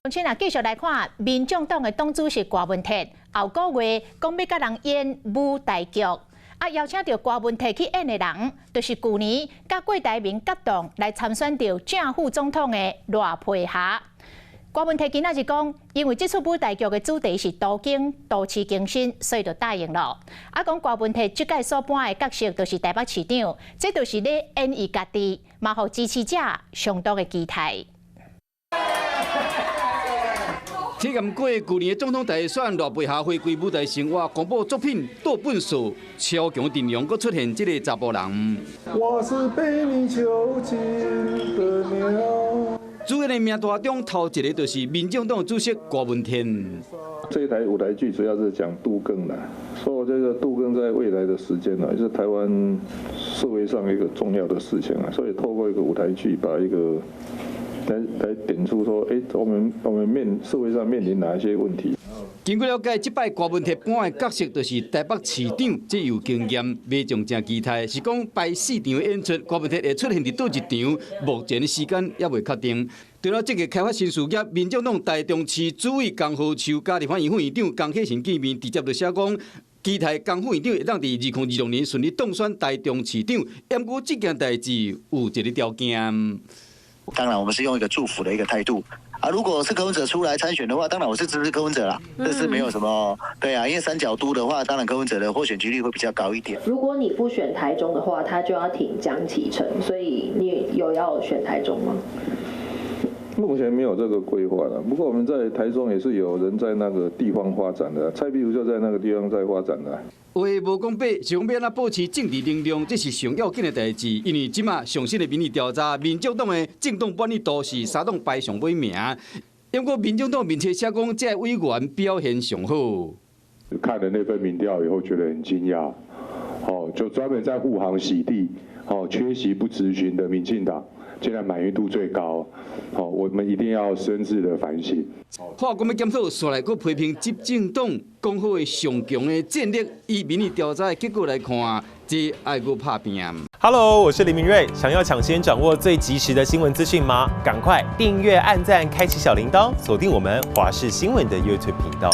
请啊，继续来看民众党的党主席郭文铁，后个月讲要甲人演舞台剧，邀请到郭文铁去演的人，就是去年甲郭台铭结党来参选到正副总统的赖佩霞。郭文铁今仔日讲，因为这出舞台剧的主题是都市更新，所以就答应了。讲郭文铁这届所扮的角色就是台北市长，这就是咧演伊家己，嘛互支持者相当的期待。体验过去年的总统大选，赖佩霞回归舞台生活，公布作品《倒本数》，超强阵容，佫出现这个查甫人。我是被你囚禁的鸟。主演的名单中，头一个就是民众党主席郭文天。这一台舞台剧主要是讲杜更的，说这个杜更在未来的时间呢，也是台湾社会上一个重要的事情啊，所以透过一个舞台剧，把一个来点出说，我们社会上面临哪一些问题。经过了解，这摆郭文铁扮的角色就是台北市长，这有经验，民众真期待。是讲排4场演出，郭文铁会出现伫倒一场，目前的时间也未确定。对了，这个开发新事业，民众党台中市主委江浩秋加立法院副院长江启臣见面，直接就写讲，期待江副院长会当伫2026年顺利当选台中市长。不过这件代志有一个条件。当然，我们是用一个祝福的一个态度啊。如果是柯文哲出来参选的话，当然我是支持柯文哲啦。这是没有什么对啊，因为三角都的话，当然柯文哲的获选几率会比较高一点。如果你不选台中的话，他就要挺江启臣，所以你有要选台中吗？目前没有这个规划了。不过我们在台中也是有人在那个地方发展的，蔡壁如就在那个地方在发展的。话无讲白，是讲要安保持政治能量，这是上要紧的代志。因为即马上新的民意调查，民众党的政党满意度是3党排上尾名。不过民众党面册写讲，这委员表现上好。看了那份民调以后，觉得很惊讶。就专门在护航洗地，缺席不质询的民进党。现在满意度最高，我们一定要深自的反省。法官要检讨，煞来佫批评执政党讲好的上强的战力，以民意调查的结果来看，这爱佫拍拼。Hello， 我是林明瑞。想要抢先掌握最及时的新闻资讯吗？赶快订阅、按赞、开启小铃铛，锁定我们华视新闻的 YouTube 频道。